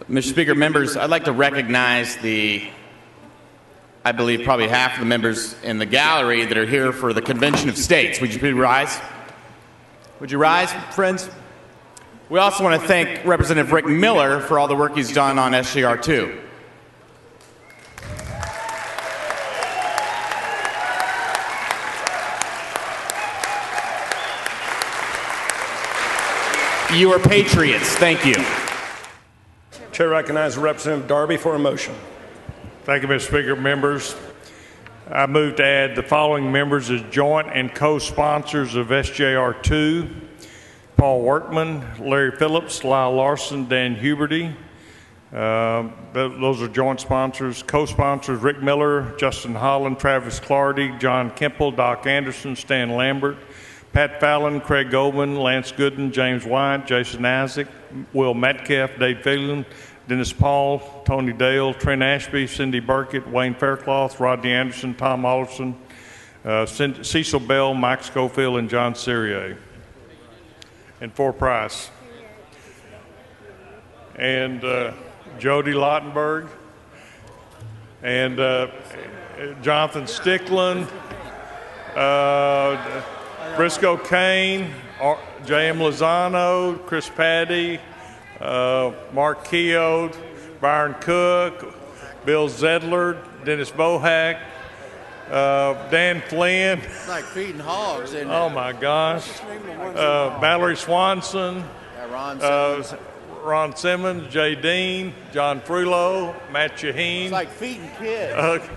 Mr. Speaker, members, I'd like to recognize I believe probably half of the members in the gallery that are here for the Convention of States. Would you please rise? Would you rise, friends? We also want to thank Representative Rick Miller for all the work he's done on SJR 2. You are patriots. Thank you. Chair recognizes Representative Darby for a motion. Thank you, Mr. Speaker. Members, I move to add the following members as joint and co-sponsors of SJR 2: Paul Workman, Larry Phillips, Lyle Larson, Dan Huberty. Those are joint sponsors. Co-sponsors: Rick Miller, Justin Holland, Travis Clardy, John Kemple, Doc Anderson, Stan Lambert, Pat Fallon, Craig Goldman, Lance Gooden, James White, Jason Isaac, Will Metcalf, Dave Phelan, Dennis Paul, Tony Dale, Trent Ashby, Cindy Burkett, Wayne Faircloth, Rodney Anderson, Tom Ollerson, Cecil Bell, Mike Schofield, and John Serrier. And for Price. And Jody Lottenberg, and Jonathan Stickland, Briscoe Kane, J.M. Lozano, Chris Paddy, Mark Keogh, Byron Cook, Bill Zedler, Dennis Bohack, Dan Flynn. It's like feeding hogs, isn't it? Oh my gosh. Valerie Swanson, Ron Simmons, Jay Dean, John Frulo, Matt Shaheen. It's like feeding kids.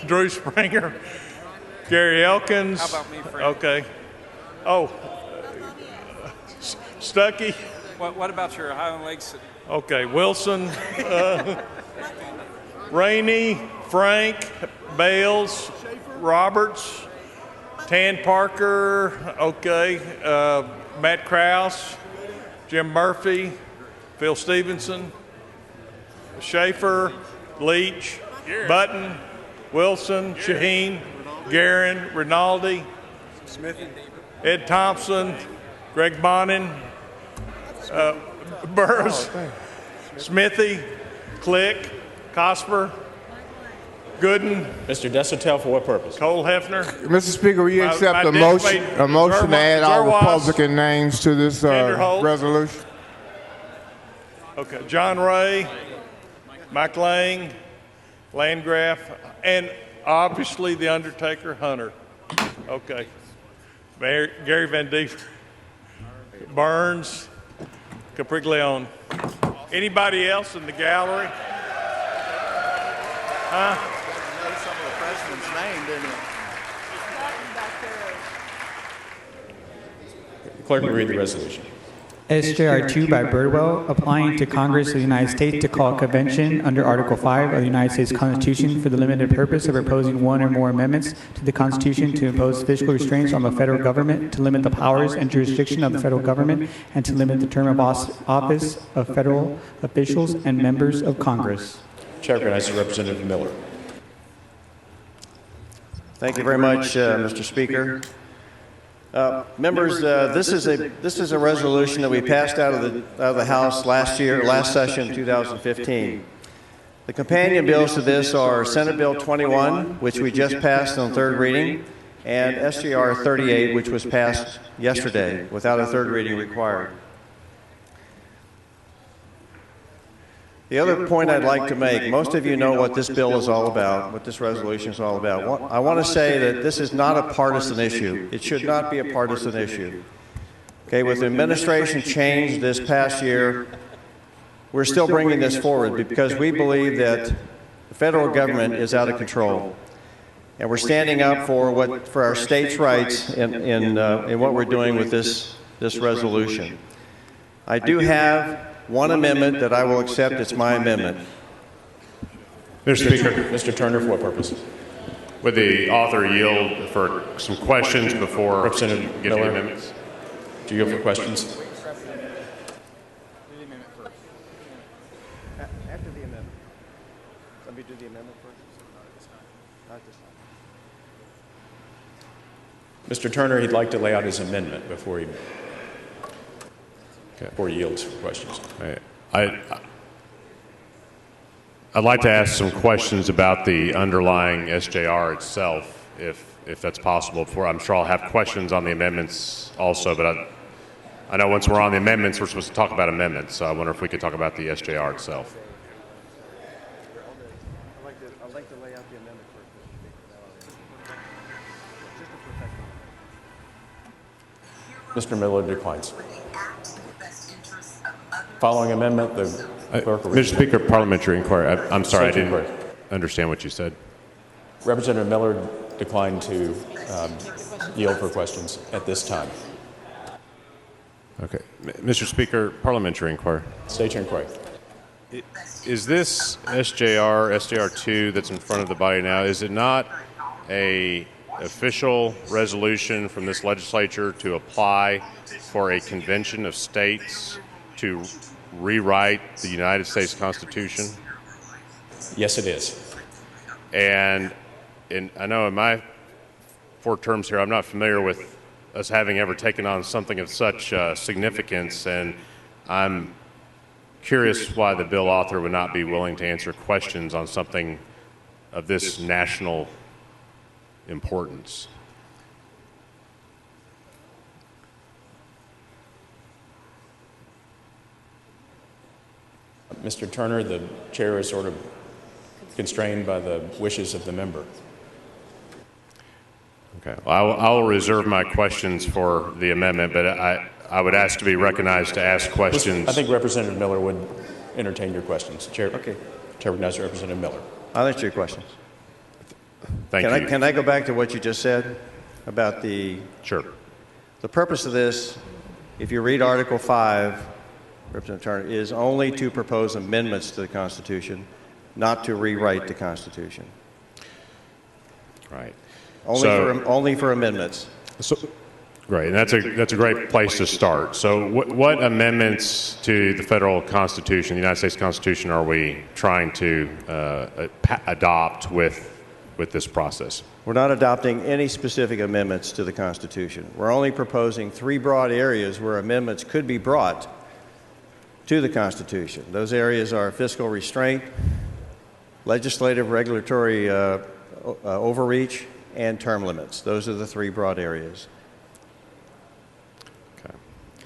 Drew Springer, Gary Elkins. How about me, Frank? Okay. Oh, Stuckey. What about your Highland Lakes? Okay, Wilson, Rainey, Frank, Bales, Roberts, Tan Parker, okay, Matt Krause, Jim Murphy, Phil Stevenson, Schaefer, Leach, Button, Wilson, Shaheen, Guerin, Rinaldi, Ed Thompson, Greg Bonin, Burrs, Smithy, Click, Cosper, Gooden. Mr. Desautels, for what purpose? Cole Hefner. Mr. Speaker, will you accept a motion to add all Republican names to this resolution? Okay, John Ray, Mike Lang, Landgraf, and obviously the Undertaker, Hunter. Okay. Gary Van Dieter, Burns, Capriglione. Anybody else in the gallery? Huh? I know some of the president's name, didn't it? Clerk will read the resolution. SJR 2 by Birdwell, applying to Congress of the United States to call a convention under Article 5 of the United States Constitution for the limited purpose of proposing one or more amendments to the Constitution to impose fiscal restraints on the federal government, to limit the powers and jurisdiction of the federal government, and to limit the term of office of federal officials and members of Congress. Chair recognizes Representative Miller. Thank you very much, Mr. Speaker. Members, this is a resolution that we passed out of the House last session, 2015. The companion bills to this are Senate Bill 21, which we just passed on third reading, and SJR 38, which was passed yesterday without a third reading required. The other point I'd like to make, most of you know what this bill is all about, what this resolution is all about. I want to say that this is not a partisan issue. It should not be a partisan issue. Okay, with the administration change this past year, we're still bringing this forward because we believe that the federal government is out of control. And we're standing up for our states' rights in what we're doing with this resolution. I do have one amendment that I will accept. It's my amendment. Mr. Speaker. Mr. Turner, for what purpose? Would the author yield for some questions before Representative getting Miller. the amendments? Do you yield for questions? After the amendment. Let me do the amendment first. Not this time. Mr. Turner, he'd like to lay out his amendment before he yields for questions. I'd like to ask some questions about the underlying SJR itself, if that's possible. Before, I'm sure I'll have questions on the amendments also, but I know once we're on the amendments, we're supposed to talk about amendments. So I wonder if we could talk about the SJR itself. I'd like to lay out the amendment first. Mr. Miller declines. Following amendment, the clerk will read. Mr. Speaker, parliamentary inquiry. I'm sorry, I State your didn't understand what you said. Representative Miller declined to yield for questions at this time. Okay. Mr. Speaker, parliamentary inquiry. State your inquiry. Is this SJR2 that's in front of the body now, is it not a official resolution from this legislature to apply for a convention of states to rewrite the United States Constitution? Yes, it is. And I know in my 4 terms here, I'm not familiar with us having ever taken on something of such significance, and I'm curious why the bill author would not be willing to answer questions on something of this national importance. Mr. Turner, the chair is sort of constrained by the wishes of the member. Okay. Well, I'll reserve my questions for the amendment, but I would ask to be recognized to ask questions. I think Representative Miller would entertain your questions. Chair, okay. Chair recognizes Representative Miller. I'll answer your questions. Thank you. Can I go back to what you just said about the... Sure. The purpose of this, if you read Article 5, Representative Turner, is only to propose amendments to the Constitution, not to rewrite the Constitution. Right. Only for amendments. So, great, and that's a great place to start. So what amendments to the federal Constitution, the United States Constitution, are we trying to adopt with this process? We're not adopting any specific amendments to the Constitution. We're only proposing 3 broad areas where amendments could be brought to the Constitution. Those areas are fiscal restraint, legislative regulatory overreach, and term limits. Those are the 3 broad areas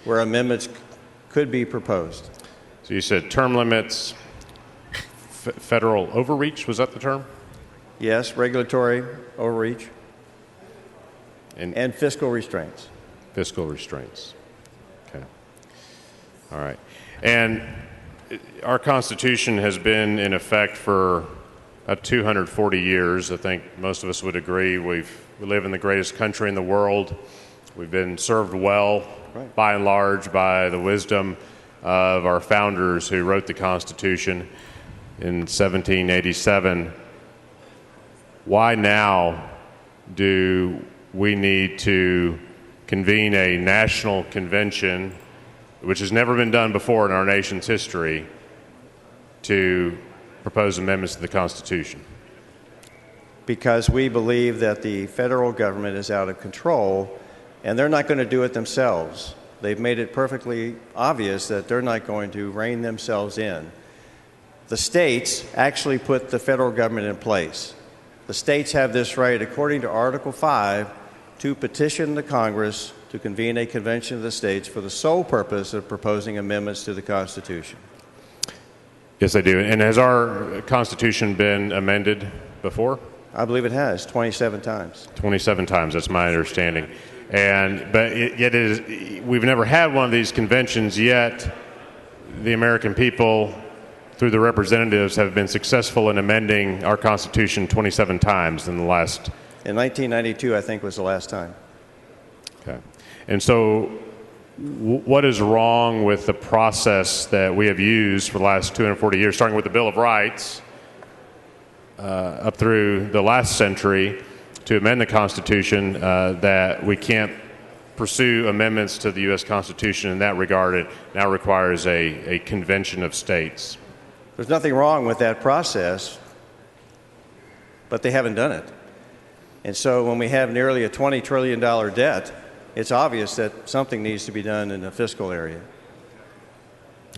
where amendments could be proposed. So you said term limits, federal overreach, was that the term? Yes, regulatory overreach and fiscal restraints. Fiscal restraints. Okay. All right. And our Constitution has been in effect for 240 years. I think most of us would agree. We live in the greatest country in the world. We've been served well, right, by and large, by the wisdom of our founders who wrote the Constitution in 1787. Why now do we need to convene a national convention, which has never been done before in our nation's history, to propose amendments to the Constitution? Because we believe that the federal government is out of control, and they're not going to do it themselves. They've made it perfectly obvious that they're not going to rein themselves in. The states actually put the federal government in place. The states have this right, according to Article 5, to petition the Congress to convene a convention of the states for the sole purpose of proposing amendments to the Constitution. Yes, they do. And has our Constitution been amended before? I believe it has, 27 times. 27 times, that's my understanding. But we've never had one of these conventions yet. The American people, through the representatives, have been successful in amending our Constitution 27 times in the last... In 1992, I think, was the last time. Okay. And so what is wrong with the process that we have used for the last 240 years, starting with the Bill of Rights, up through the last century, to amend the Constitution, that we can't pursue amendments to the U.S. Constitution in that regard? It now requires a convention of states. There's nothing wrong with that process, but they haven't done it. And so when we have nearly a $20 trillion debt, it's obvious that something needs to be done in the fiscal area.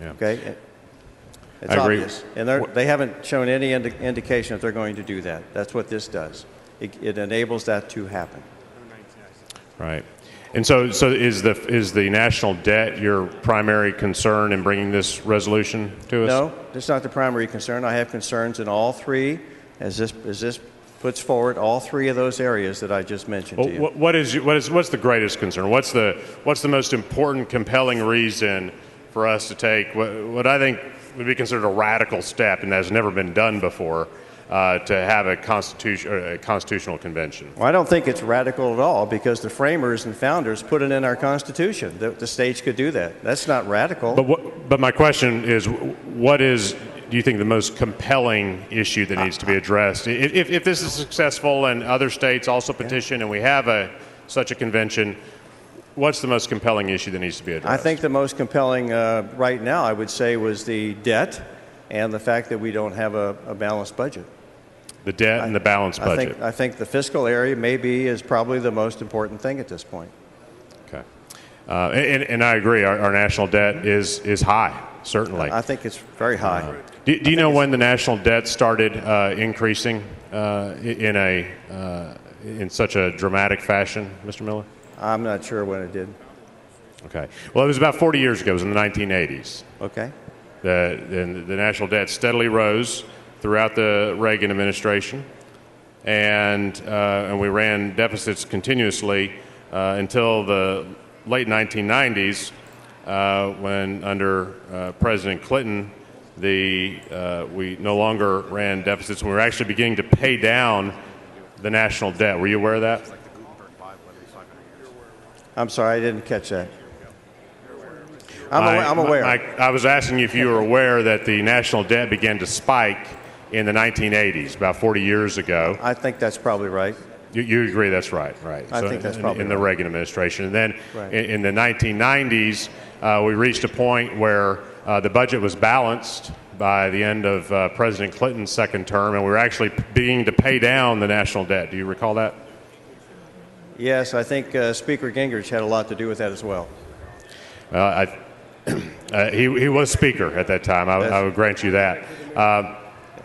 Yeah. Okay? It's I agree. obvious. And they haven't shown any indication that they're going to do that. That's what this does. It enables that to happen. Right. And so is the national debt your primary concern in bringing this resolution to us? No, that's not the primary concern. I have concerns in all three, as this puts forward all three of those areas that I just mentioned to you. What's the greatest concern? What's the most important, compelling reason for us to take what I think would be considered a radical step, and that has never been done before, to have a constitutional convention? Well, I don't think it's radical at all, because the framers and founders put it in our Constitution that the states could do that. That's not radical. But my question is, what is, do you think, the most compelling issue that needs to be addressed? If this is successful and other states also petition and we have such a convention, what's the most compelling issue that needs to be addressed? I think the most compelling right now, I would say, was the debt and the fact that we don't have a balanced budget. The debt and the balanced budget. I think the fiscal area is probably the most important thing at this point. Okay. And I agree. Our national debt is high, certainly. I think it's very high. Do you know when the national debt started increasing in such a dramatic fashion, Mr. Miller? I'm not sure when it did. Okay. Well, it was about 40 years ago. It was in the 1980s. Okay. The national debt steadily rose throughout the Reagan administration, and we ran deficits continuously until the late 1990s, when under President Clinton, we no longer ran deficits. We were actually beginning to pay down the national debt. Were you aware of that? I'm sorry, I didn't catch that. I'm aware. I was asking you if you were aware that the national debt began to spike in the 1980s, about 40 years ago. I think that's probably right. You agree that's right? I think that's probably in the Reagan administration. And then Right. in the 1990s, we reached a point where the budget was balanced by the end of President Clinton's second term, and we were actually beginning to pay down the national debt. Do you recall that? Yes, I think Speaker Gingrich had a lot to do with that as well. He was Speaker at that time. I would grant you that.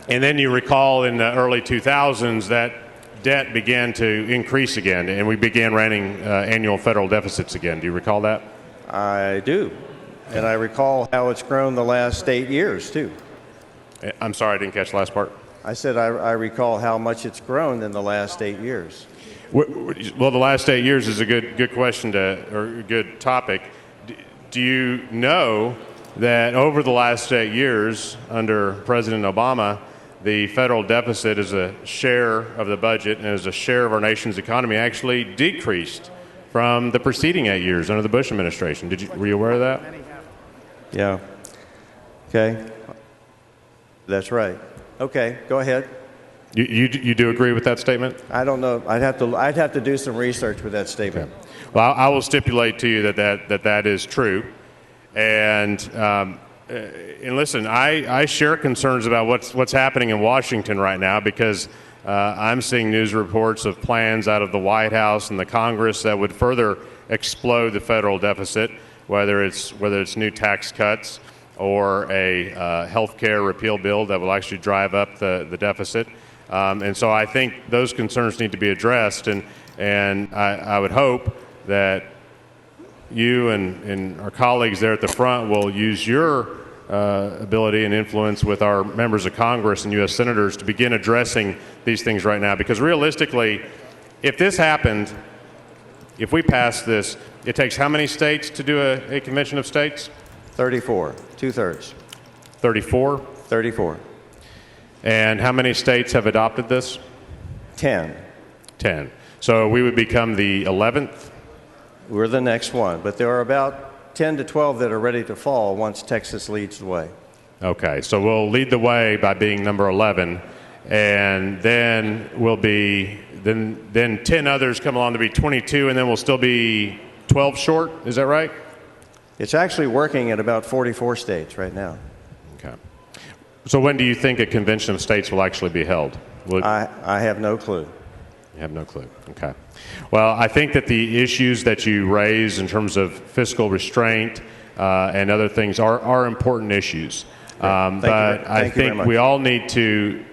And then you recall in the early 2000s that debt began to increase again, and we began running annual federal deficits again. Do you recall that? I do. And I recall how it's grown the last 8 years, too. I'm sorry, I didn't catch the last part. I said I recall how much it's grown in the last 8 years. Well, the last 8 years is a good question or a good topic. Do you know that over the last 8 years under President Obama, the federal deficit as a share of the budget and as a share of our nation's economy actually decreased from the preceding 8 years under the Bush administration? Were you aware of that? Yeah. Okay. That's right. Okay, go ahead. You do agree with that statement? I don't know. I'd have to do some research with that statement. Okay. Well, I will stipulate to you that is true. And listen, I share concerns about what's happening in Washington right now, because I'm seeing news reports of plans out of the White House and the Congress that would further explode the federal deficit, whether it's new tax cuts or a health care repeal bill that will actually drive up the deficit. And so I think those concerns need to be addressed, and I would hope that you and our colleagues there at the front will use your ability and influence with our members of Congress and U.S. senators to begin addressing these things right now. Because realistically, if this happened, if we pass this, it takes how many states to do a convention of states? 34, 2/3. 34? 34. And how many states have adopted this? 10. 10. So we would become the 11th? We're the next one, but there are about 10 to 12 that are ready to fall once Texas leads the way. Okay, so we'll lead the way by being number 11, and then we'll be, then 10 others come along to be 22, and then we'll still be 12 short, is that right? It's actually working at about 44 states right now. Okay. So when do you think a convention of states will actually be held? I have no clue. You have no clue. Okay. Well, I think that the issues that you raise in terms of fiscal restraint and other things are important issues. But I Thank you very think much. we all need to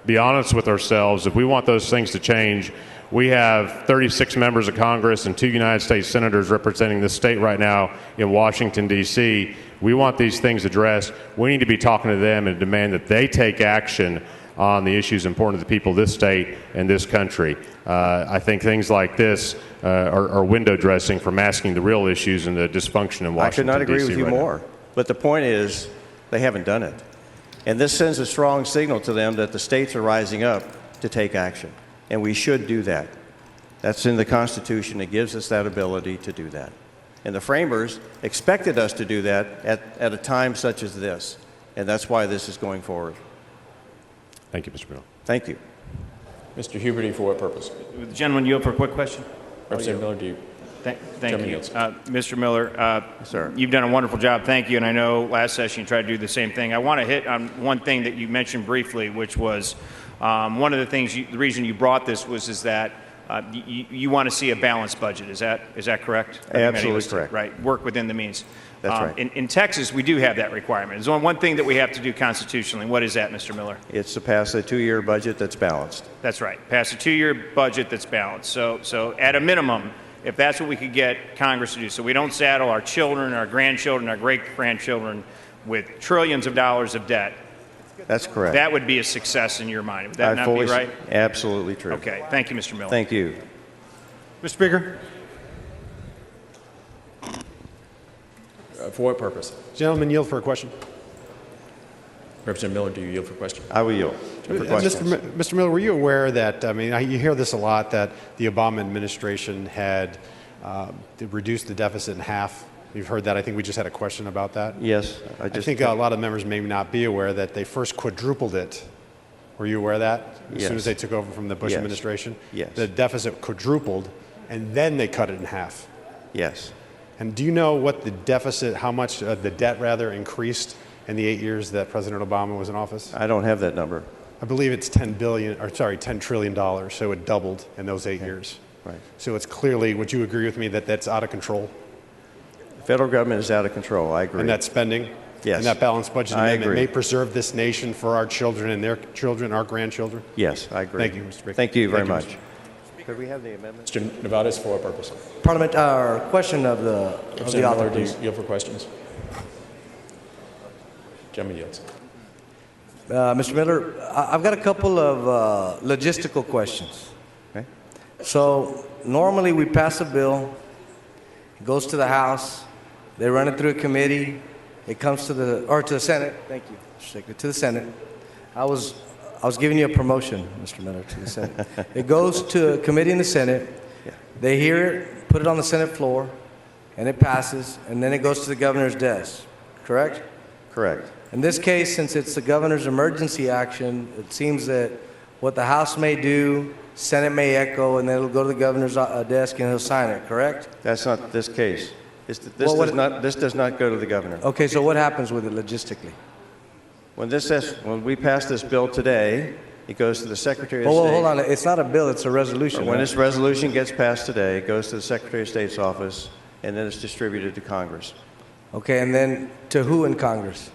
be honest with ourselves. If we want those things to change, we have 36 members of Congress and 2 United States senators representing the state right now in Washington, D.C. We want these things addressed. We need to be talking to them and demand that they take action on the issues important to the people of this state and this country. I think things like this are window dressing for masking the real issues and the dysfunction in Washington, D.C. I could not agree with you right now. more. But the point is, they haven't done it. And this sends a strong signal to them that the states are rising up to take action. And we should do that. That's in the Constitution. It gives us that ability to do that. And the framers expected us to do that at a time such as this. And that's why this is going forward. Thank you, Mr. Miller. Thank you. Mr. Huberty, for what purpose? The gentleman yield for a quick question. Representative Miller, do you? Thank Chairman you. yields. Mr. Miller, Sir. you've done a wonderful job. Thank you. And I know last session you tried to do the same thing. I want to hit on one thing that you mentioned briefly, which was one of the things, the reason you brought this is that you want to see a balanced budget. Is that correct? Absolutely correct. Right. Work within the means. That's right. In Texas, we do have that requirement. There's only one thing that we have to do constitutionally. What is that, Mr. Miller? It's to pass a 2-year budget that's balanced. That's right. Pass a 2-year budget that's balanced. So at a minimum, if that's what we could get Congress to do, so we don't saddle our children, our grandchildren, our great-grandchildren with trillions of dollars of debt, That's correct. that would be a success in your mind. Would that not be right? Absolutely true. Okay. Thank you, Mr. Miller. Thank you. Mr. Speaker, For what purpose? gentleman yield for a question. Representative Miller, do you yield for question? I will yield for questions. Mr. Miller, were you aware that, you hear this a lot, that the Obama administration had reduced the deficit in half? You've heard that. I think we just had a question about that. Yes. I think a lot of members may not be aware that they first quadrupled it. Were you aware of that? As soon Yes. as they took over from the Bush Yes. administration? Yes. The deficit quadrupled, and then they cut it in half. Yes. And do you know what the deficit, how much the debt rather increased in the 8 years that President Obama was in office? I don't have that number. I believe it's $10 trillion, so it doubled in those 8 years. Right. So it's clearly, would you agree with me that that's out of control? The federal government is out of control. I agree. And that spending? Yes. And that balanced budget I amendment agree. may preserve this nation for our children and their children, our grandchildren? Yes, I agree. Thank you, Mr. Speaker. Thank you very Thank much. you, Could we have the amendment? Mr. Nevadas, for what purpose? Question of the Representative author, Miller, do you please. yield for questions? Gentleman yields. Mr. Miller, I've got a couple of logistical questions. Okay. So normally we pass a bill, it goes to the House, they run it through a committee, it comes to the Senate. Thank you, Mr. Speaker, to the Senate. I was giving you a promotion, Mr. Miller, to the Senate. It goes to a committee in the Senate. They hear it, put it on the Senate floor, and it passes, and then it goes to the governor's desk. Correct? Correct. In this case, since it's the governor's emergency action, it seems that what the House may do, Senate may echo, and then it'll go to the governor's desk and he'll sign it, correct? That's not this case. This does not go to the governor. Okay, so what happens with it logistically? When we pass this bill today, it goes to the Secretary of Oh, State. hold on. It's not a bill, it's a resolution. When right? this resolution gets passed today, it goes to the Secretary of State's office, and then it's distributed to Congress. Okay, and then to who in Congress?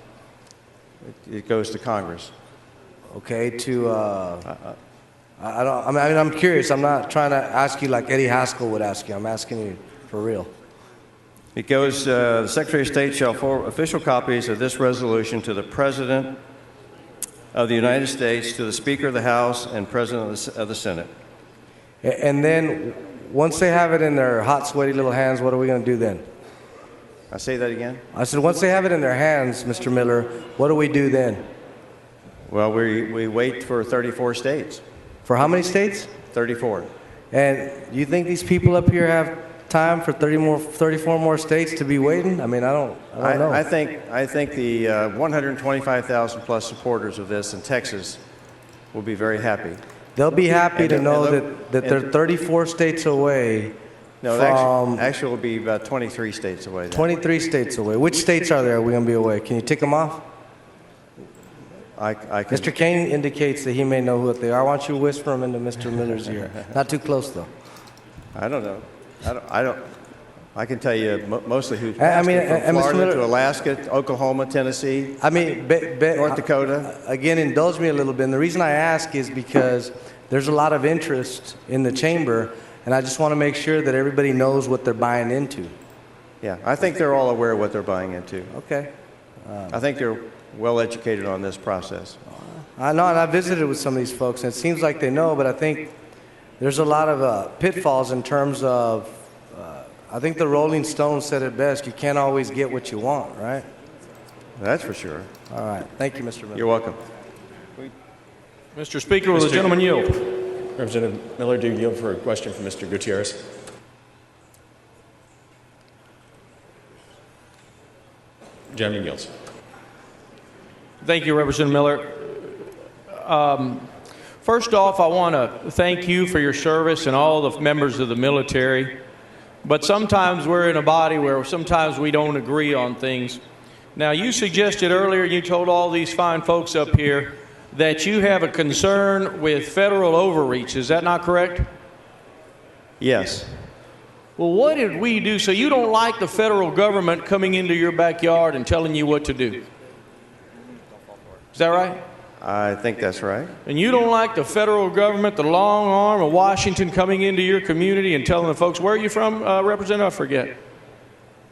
It goes to Congress. Okay, to, I'm curious. I'm not trying to ask you like Eddie Haskell would ask you. I'm asking you for real. It goes, the Secretary of State shall forward official copies of this resolution to the President of the United States, to the Speaker of the House, and President of the Senate. And then once they have it in their hot, sweaty little hands, what are we going to do then? I say that again? I said, once they have it in their hands, Mr. Miller, what do we do then? Well, we wait for 34 states. For how many states? 34. And you think these people up here have time for 34 more states to be waiting? I mean, I don't know. I think the 125,000 plus supporters of this in Texas will be very happy. They'll be happy to know and that they're 34 states away No, from actually, will be about 23 states away. 23 states away. Which states are there? We're going to be away. Can you tick them off? I can, Mr. Kane indicates that he may know what they are. Why don't you whisper them into Mr. Miller's ear? Not too close, though. I don't know. I don't. I can tell you mostly who's I mean, passed from Mr. Florida Miller- to Alaska, Oklahoma, Tennessee, I mean, North Dakota. Again, indulge me a little bit. And the reason I ask is because there's a lot of interest in the chamber, and I just want to make sure that everybody knows what they're buying into. Yeah, I think they're all aware of what they're buying into. Okay. I think they're well educated on this process. I know, and I visited with some of these folks, and it seems like they know, but I think there's a lot of pitfalls in terms of, I think the Rolling Stones said it best, you can't always get what you want, right? That's for sure. All right. Thank you, Mr. Miller. You're welcome. Mr. Speaker, will the gentleman yield? Representative Miller, do you yield for a question from Mr. Gutierrez? Gentleman yields. Thank you, Representative Miller. First off, I want to thank you for your service and all the members of the military. But sometimes we're in a body where sometimes we don't agree on things. Now, you suggested earlier, you told all these fine folks up here that you have a concern with federal overreach. Is that not correct? Yes. Well, what did we do? So you don't like the federal government coming into your backyard and telling you what to do? Is that right? I think that's right. And you don't like the federal government, the long arm of Washington coming into your community and telling the folks, where are you from, Representative? I forget.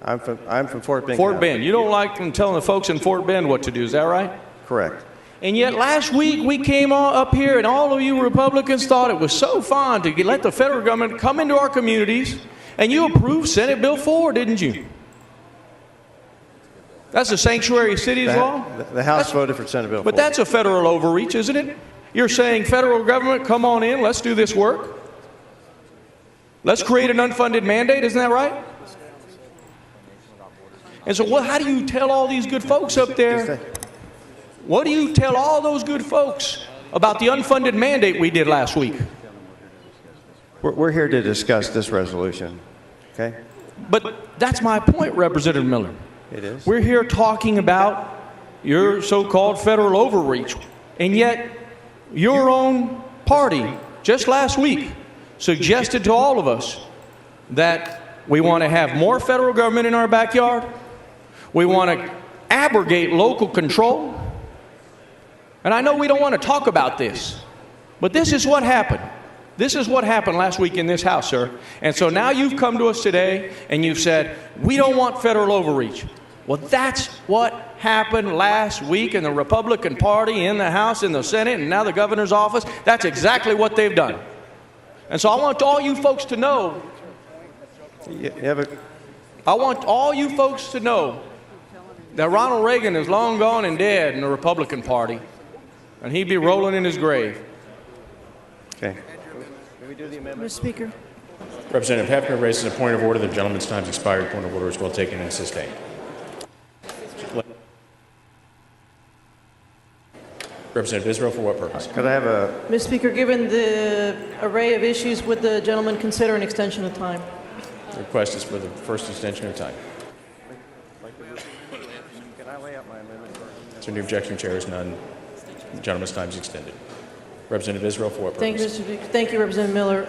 I'm from Fort Bend. Fort County. Bend. You don't like them telling the folks in Fort Bend what to do. Is that right? Correct. And yet last week we came up here and all of you Republicans thought it was so fun to let the federal government come into our communities, and you approved Senate Bill 4, didn't you? That's a sanctuary cities law? The House voted for Senate Bill 4. But that's a federal overreach, isn't it? You're saying, federal government, come on in, let's do this work. Let's create an unfunded mandate, isn't that right? And so how do you tell all these good folks up there, what do you tell all those good folks about the unfunded mandate we did last week? We're here to discuss this resolution, okay? But that's my point, Representative Miller. It is. We're here talking about your so-called federal overreach, and yet your own party just last week suggested to all of us that we want to have more federal government in our backyard, we want to abrogate local control, and I know we don't want to talk about this, but this is what happened. This is what happened last week in this House, sir. And so now you've come to us today and you've said, we don't want federal overreach. Well, that's what happened last week in the Republican Party, in the House, in the Senate, and now the governor's office. That's exactly what they've done. And so I want all you folks to know, I want all you folks to know that Ronald Reagan is long gone and dead in the Republican Party, and he'd be rolling in his grave. Okay. Mr. Speaker. Representative Hefner raises a point of order. The gentleman's time's expired. Point of order is well taken and sustained. Representative Israel, for what purpose? Could I have a... Mr. Speaker, given the array of issues, would the gentleman consider an extension of time? The request is for the first extension of time. Can I lay out my amendment? So the objection, chair, is none. The gentleman's time is extended. Representative Israel, for what purpose? Thank you, Mr. Speaker. Thank you, Representative Miller.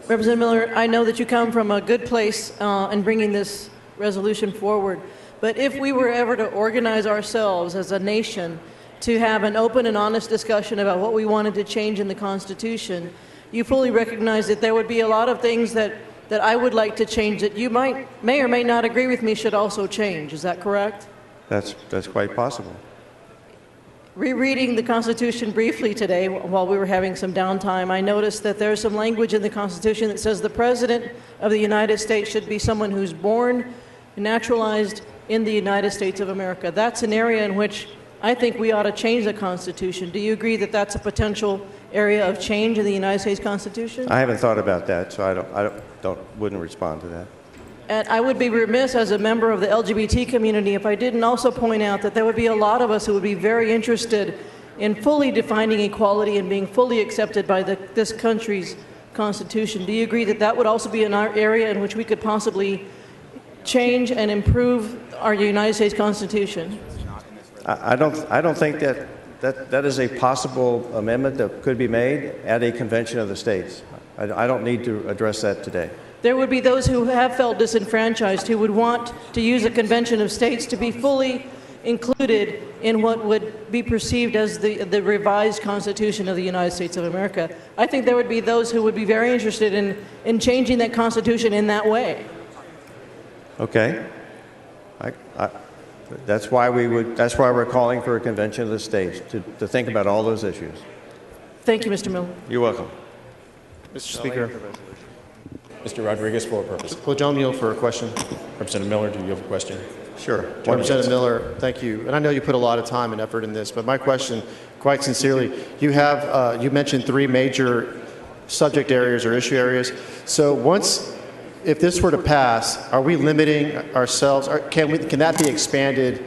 Representative Miller, I know that you come from a good place in bringing this resolution forward, but if we were ever to organize ourselves as a nation to have an open and honest discussion about what we wanted to change in the Constitution, you fully recognize that there would be a lot of things that I would like to change that you may or may not agree with me should also change. Is that correct? That's quite possible. Rereading the Constitution briefly today while we were having some downtime, I noticed that there's some language in the Constitution that says the President of the United States should be someone who's born and naturalized in the United States of America. That's an area in which I think we ought to change the Constitution. Do you agree that that's a potential area of change in the United States Constitution? I haven't thought about that, so I wouldn't respond to that. And I would be remiss as a member of the LGBT community if I didn't also point out that there would be a lot of us who would be very interested in fully defining equality and being fully accepted by this country's Constitution. Do you agree that that would also be an area in which we could possibly change and improve our United States Constitution? I don't think that is a possible amendment that could be made at a convention of the states. I don't need to address that today. there would be those who have felt disenfranchised, who would want to use a convention of states to be fully included in what would be perceived as the revised Constitution of the United States of America. I think there would be those who would be very interested in changing that Constitution in that way. Okay. That's why we're calling for a convention of the states, to think about all those issues. Thank you, Mr. Miller. You're welcome. Mr. Speaker. Mr. Rodriguez, for a purpose. Will John yield for a question? Representative Miller, do you have a question? Sure. Representative Miller, thank you. And I know you put a lot of time and effort in this, but my question, quite sincerely, you mentioned 3 major subject areas or issue areas. So if this were to pass, are we limiting ourselves? Or can that be expanded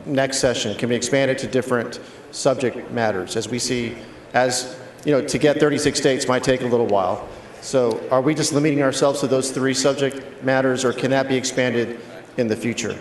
next session? Can we expand it to different subject matters? As we see, to get 36 states might take a little while. So are we just limiting ourselves to those 3 subject matters, or can that be expanded in the future?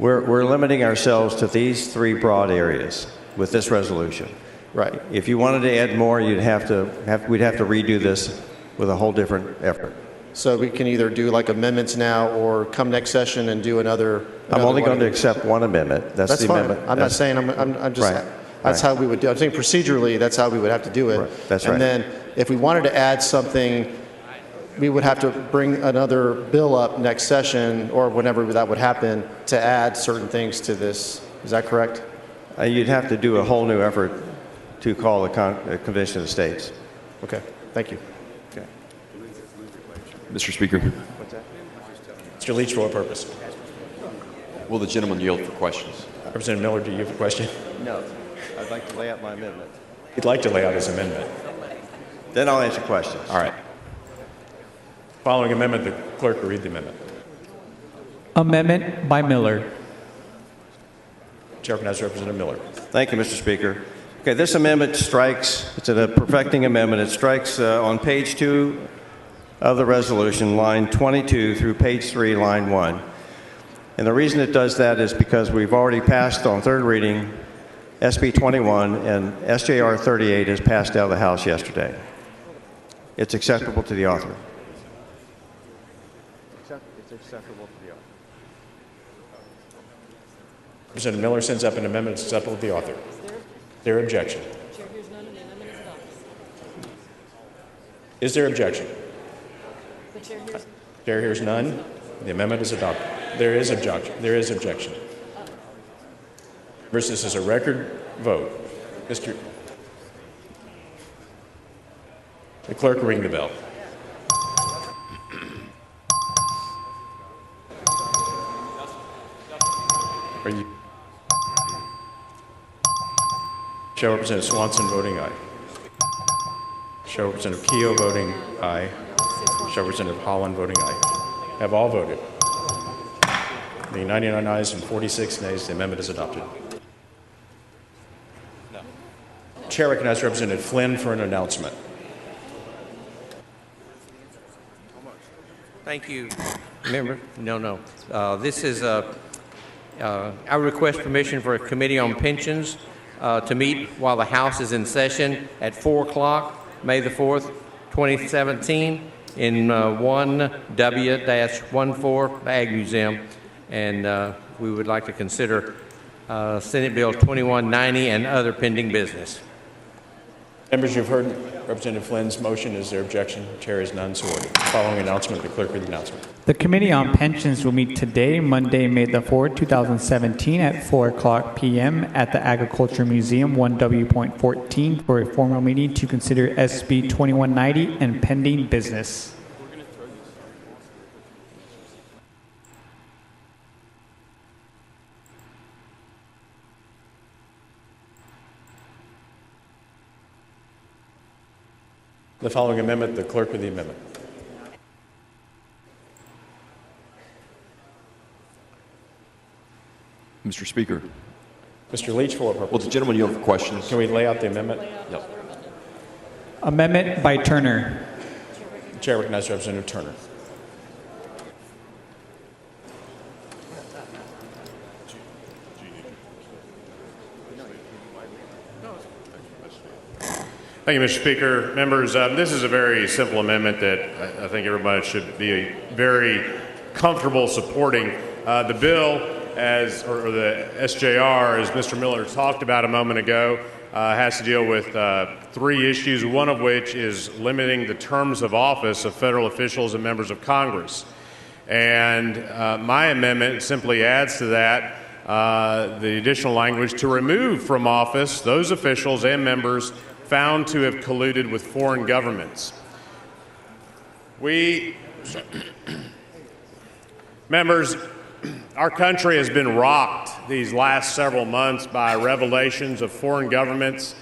We're limiting ourselves to these 3 broad areas with this resolution. Right. If you wanted to add more, we'd have to redo this with a whole different effort. So we can either do like amendments now or come next session and do another I'm only going to accept one amendment. That's the fine. amendment. I'm not saying, I'm just, Right. that's how we would do it. I'm saying procedurally, that's how we would have to do it. Right. That's right. And then if we wanted to add something, we would have to bring another bill up next session or whenever that would happen to add certain things to this. Is that correct? You'd have to do a whole new effort to call a convention of the states. Okay. Thank you. Okay. Mr. Speaker. What's that? Mr. Leach, for a purpose. Will the gentleman yield for questions? Representative Miller, do you have a question? No. I'd like to lay out my amendment. He'd like to lay out his amendment. Then I'll answer questions. All right. Following amendment, the clerk will read the amendment. Amendment by Miller. Chair recognizes Representative Miller. Thank you, Mr. Speaker. Okay, this amendment strikes, it's a perfecting amendment, it strikes on page 2 of the resolution, line 22 through page 3, line 1. And the reason it does that is because we've already passed on third reading SB 21 and SJR 38 is passed out of the House yesterday. It's acceptable to the author. It's acceptable to the author. Representative Miller sends up an amendment acceptable to the author. Their objection. Is there objection? Chair hears none. The amendment is adopted. There is objection. There is objection. This is a record vote. The clerk will ring the bell. Are you? Show Representative Swanson voting aye. Show Representative Keogh voting aye. Show Representative Holland voting aye. Have all voted. The 99 ayes and 46 nays, the amendment is adopted. Chair recognizes Representative Flynn for an announcement. Thank you, member. This is I request permission for a committee on pensions to meet while the House is in session at 4 o'clock, May the 4th, 2017, in 1W-14 Ag Museum. And we would like to consider Senate Bill 2190 and other pending business. Members, you've heard Representative Flynn's motion. Is there objection? Chair is none, so ordered. Following announcement, the clerk read the announcement. The Committee on Pensions will meet today, Monday, May the 4th, 2017, at 4 o'clock p.m. at the Agriculture Museum, 1W.14, for a formal meeting to consider SB 2190 and pending business. The following amendment, the clerk with the amendment. Mr. Speaker. Mr. Leach, for what purpose? Will the gentleman yield for questions? Can we lay out the amendment? Yes. Amendment by Turner. The chair recognizes Representative Turner. Thank you, Mr. Speaker. Members, this is a very simple amendment that I think everybody should be very comfortable supporting. The bill, or the SJR, as Mr. Miller talked about a moment ago, has to deal with 3 issues, one of which is limiting the terms of office of federal officials and members of Congress. And my amendment simply adds to that the additional language to remove from office those officials and members found to have colluded with foreign governments. Members, our country has been rocked these last several months by revelations of foreign governments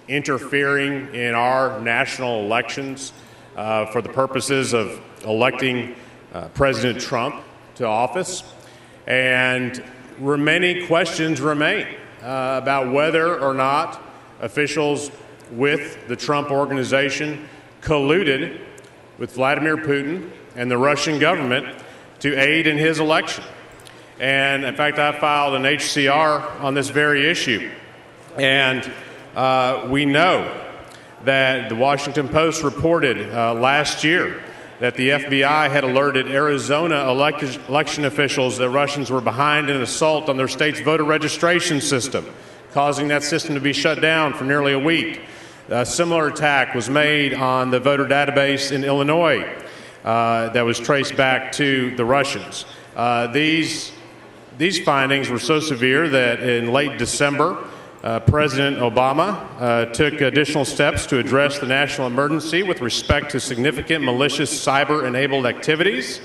interfering in our national elections for the purposes of electing President Trump to office. And many questions remain about whether or not officials with the Trump organization colluded with Vladimir Putin and the Russian government to aid in his election. And in fact, I filed an HCR on this very issue. And we know that the Washington Post reported last year that the FBI had alerted Arizona election officials that Russians were behind in an assault on their state's voter registration system, causing that system to be shut down for nearly a week. A similar attack was made on the voter database in Illinois that was traced back to the Russians. These findings were so severe that in late December, President Obama took additional steps to address the national emergency with respect to significant malicious cyber-enabled activities,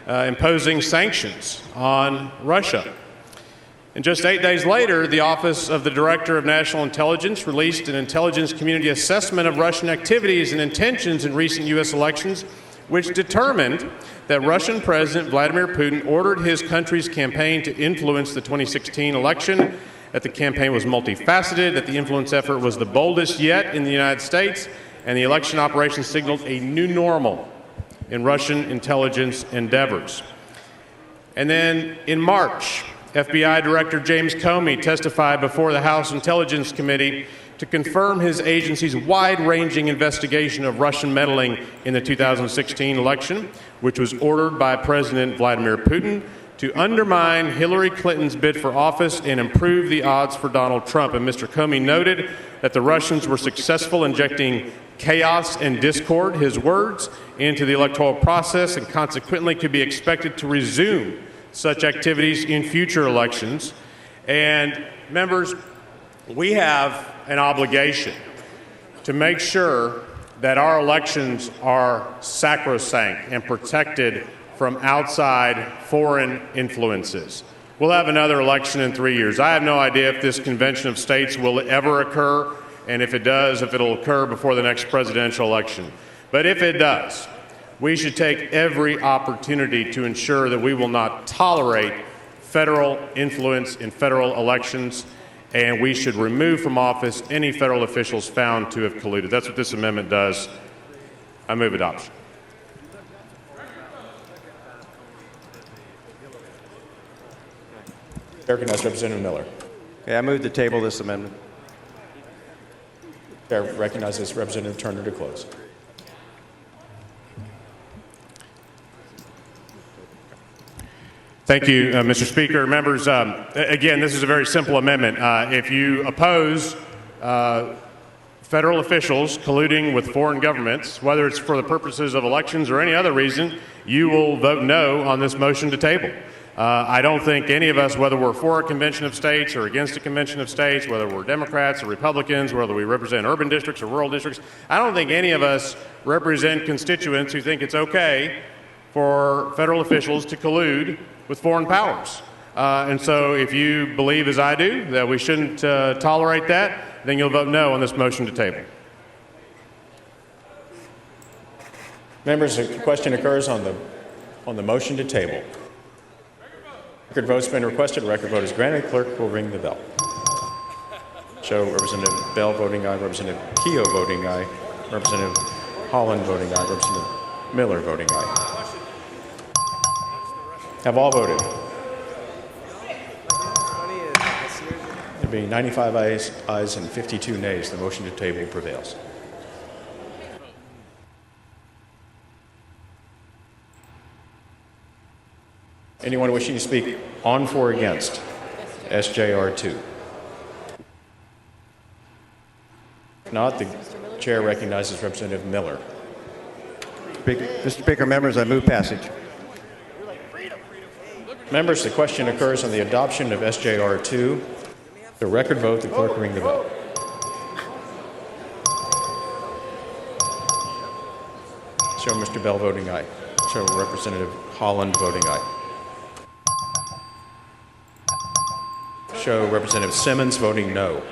imposing sanctions on Russia. And just 8 days later, the Office of the Director of National Intelligence released an intelligence community assessment of Russian activities and intentions in recent U.S. elections, which determined that Russian President Vladimir Putin ordered his country's campaign to influence the 2016 election, that the campaign was multifaceted, that the influence effort was the boldest yet in the United States, and the election operation signaled a new normal in Russian intelligence endeavors. And then in March, FBI Director James Comey testified before the House Intelligence Committee to confirm his agency's wide-ranging investigation of Russian meddling in the 2016 election, which was ordered by President Vladimir Putin to undermine Hillary Clinton's bid for office and improve the odds for Donald Trump. And Mr. Comey noted that the Russians were successful injecting chaos and discord, his words, into the electoral process and consequently could be expected to resume such activities in future elections. And members, we have an obligation to make sure that our elections are sacrosanct and protected from outside foreign influences. We'll have another election in 3 years. I have no idea if this convention of states will ever occur, and if it does, if it'll occur before the next presidential election. But if it does, we should take every opportunity to ensure that we will not tolerate federal influence in federal elections, and we should remove from office any federal officials found to have colluded. That's what this amendment does. I move adoption. Chair recognizes Representative Miller. Okay, I move to table this amendment. Chair recognizes Representative Turner to close. Thank you, Mr. Speaker. Members, again, this is a very simple amendment. If you oppose federal officials colluding with foreign governments, whether it's for the purposes of elections or any other reason, you will vote no on this motion to table. I don't think any of us, whether we're for a convention of states or against a convention of states, whether we're Democrats or Republicans, whether we represent urban districts or rural districts, I don't think any of us represent constituents who think it's okay for federal officials to collude with foreign powers. And so if you believe, as I do, that we shouldn't tolerate that, then you'll vote no on this motion to table. Members, a question occurs on the motion to table. Record vote's been requested. Record vote is granted. Clerk will ring the bell. Show Representative Bell voting aye, Representative Keogh voting aye, Representative Holland voting aye, Representative Miller voting aye. Have all voted? There being 95 ayes and 52 nays, the motion to table prevails. Anyone wishing to speak on, for, or against SJR 2? If not, the chair recognizes Representative Miller. Mr. Speaker, members, I move passage. Members, the question occurs on the adoption of SJR 2. The record vote, the clerk ring the bell. Show Mr. Bell voting aye. Show Representative Holland voting aye. Show Representative Simmons voting no.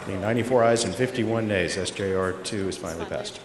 Being 94 ayes and 51 nays, SJR 2 is finally passed.